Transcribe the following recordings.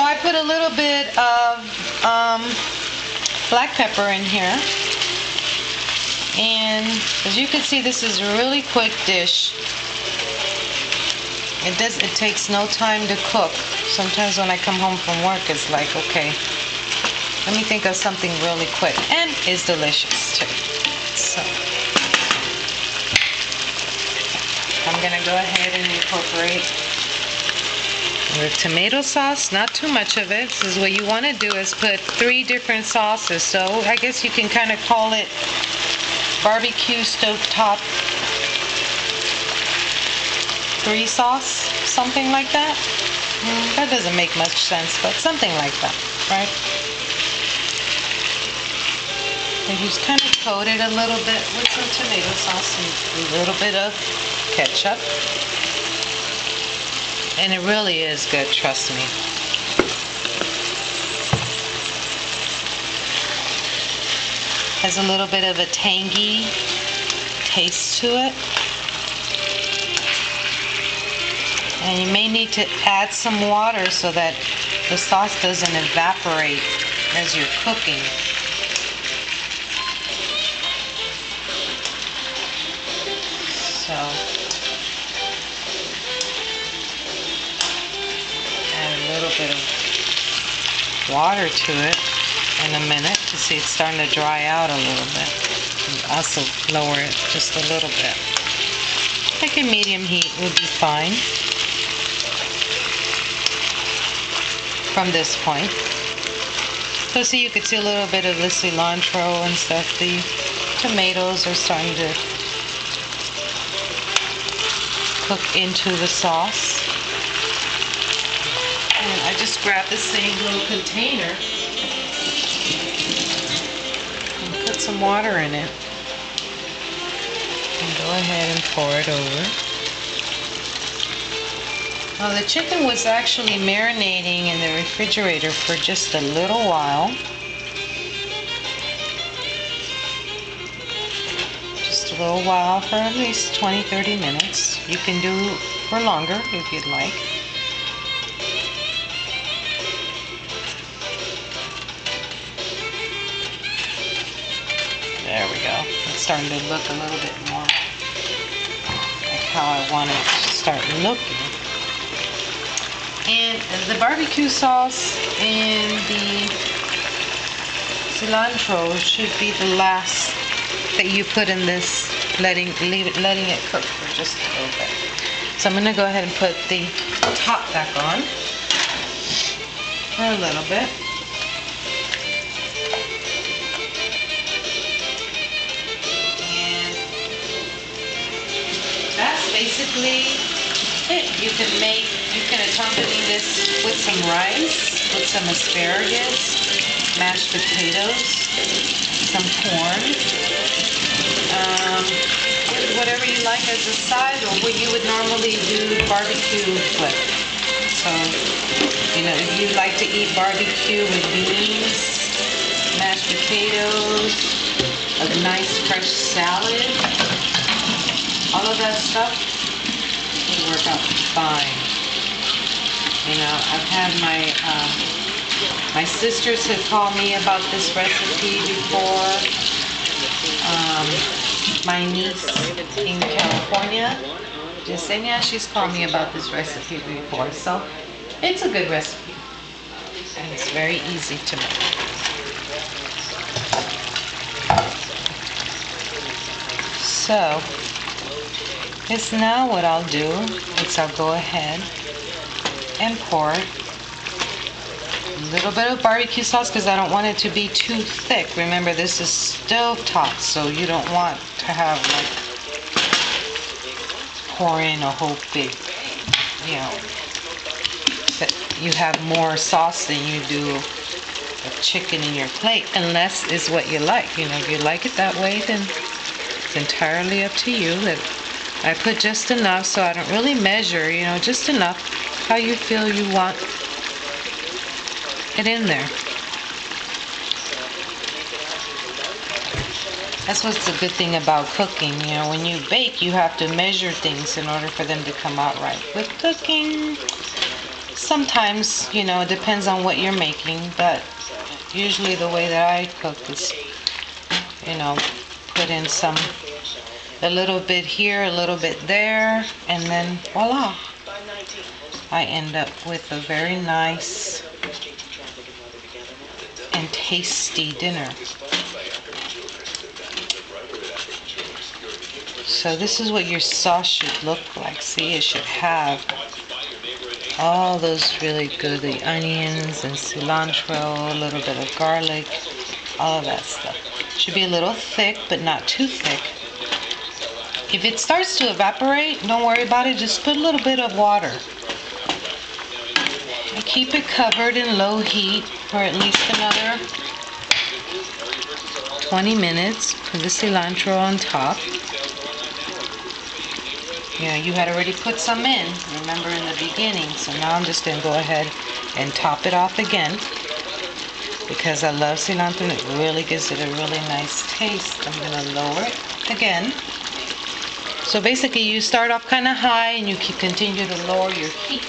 So I put a little bit of black pepper in here. And as you can see, this is a really quick dish. It takes no time to cook. Sometimes when I come home from work, it's like, okay, let me think of something really quick. And it's delicious too. So I'm gonna go ahead and incorporate the tomato sauce, not too much of it. This is what you want to do, is put 3 different sauces. So I guess you can kind of call it barbecue stovetop 3 sauce, something like that. That doesn't make much sense, but something like that, right? And just kind of coat it a little bit with some tomato sauce and a little bit of ketchup. And it really is good, trust me. Has a little bit of a tangy taste to it. And you may need to add some water so that the sauce doesn't evaporate as you're cooking. So add a little bit of water to it in a minute to see it's starting to dry out a little bit. And also lower it just a little bit. Like a medium heat would be fine from this point. So see, you could see a little bit of the cilantro and stuff. The tomatoes are starting to cook into the sauce. And I just grabbed the same little container and put some water in it. And go ahead and pour it over. Now the chicken was actually marinating in the refrigerator for just a little while. Just a little while, for at least 20-30 minutes. You can do for longer if you'd like. There we go. It's starting to look a little bit more like how I want it to start looking. And the barbecue sauce and the cilantro should be the last that you put in this, letting it cook for just a little bit. So I'm going to go ahead and put the top back on for a little bit. And that's basically it. You can accompany this with some rice, with some asparagus, mashed potatoes, some corn, whatever you like as a side, or what you would normally do barbecue with. So, you know, if you like to eat barbecue with beans, mashed potatoes, a nice fresh salad, all of that stuff would work out fine. You know, I've had my sisters have called me about this recipe before. My niece in California, Yesenia, she's called me about this recipe before. So it's a good recipe. And it's very easy to make. So, it's now what I'll do is I'll go ahead and pour a little bit of barbecue sauce because I don't want it to be too thick. Remember, this is stovetop, so you don't want to have like pour in a whole big, you know, that you have more sauce than you do of chicken in your plate, unless it's what you like. You know, if you like it that way, then it's entirely up to you. That I put just enough, so I don't really measure, you know, just enough how you feel you want it in there. That's what's the good thing about cooking. You know, when you bake, you have to measure things in order for them to come out right. With cooking, Sometimes, you know, it depends on what you're making, but usually the way that I cook is, you know, put in a little bit here, a little bit there, and then voila. I end up with a very nice and tasty dinner. So this is what your sauce should look like. See, it should have all those really good, the onions and cilantro, a little bit of garlic, all of that stuff. Should be a little thick, but not too thick. If it starts to evaporate, don't worry about it. Just put a little bit of water. And keep it covered in low heat for at least another 20 minutes. Put the cilantro on top. Yeah, you had already put some in, remember, in the beginning. So now I'm just going to go ahead and top it off again, because I love cilantro and it really gives it a really nice taste. I'm going to lower it again. So basically you start off kind of high and you continue to lower your heat.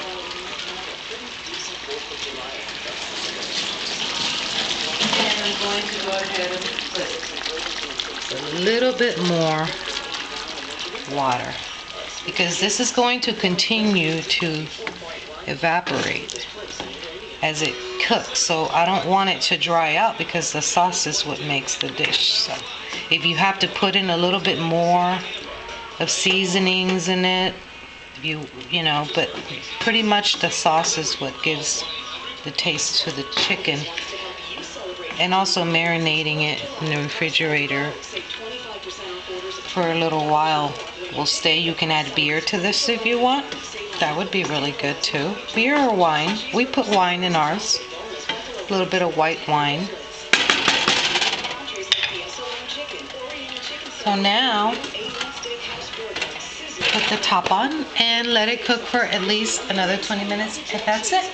And I'm going to go ahead and put a little bit more water, because this is going to continue to evaporate as it cooks. So I don't want it to dry out, because the sauce is what makes the dish. So if you have to put in a little bit more of seasonings in it, you know, but pretty much the sauce is what gives the taste to the chicken. And also marinating it in the refrigerator for a little while will stay. You can add beer to this if you want. That would be really good too. Beer or wine. We put wine in ours. A little bit of white wine. So now, put the top on and let it cook for at least another 20 minutes, and that's it.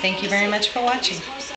Thank you very much for watching.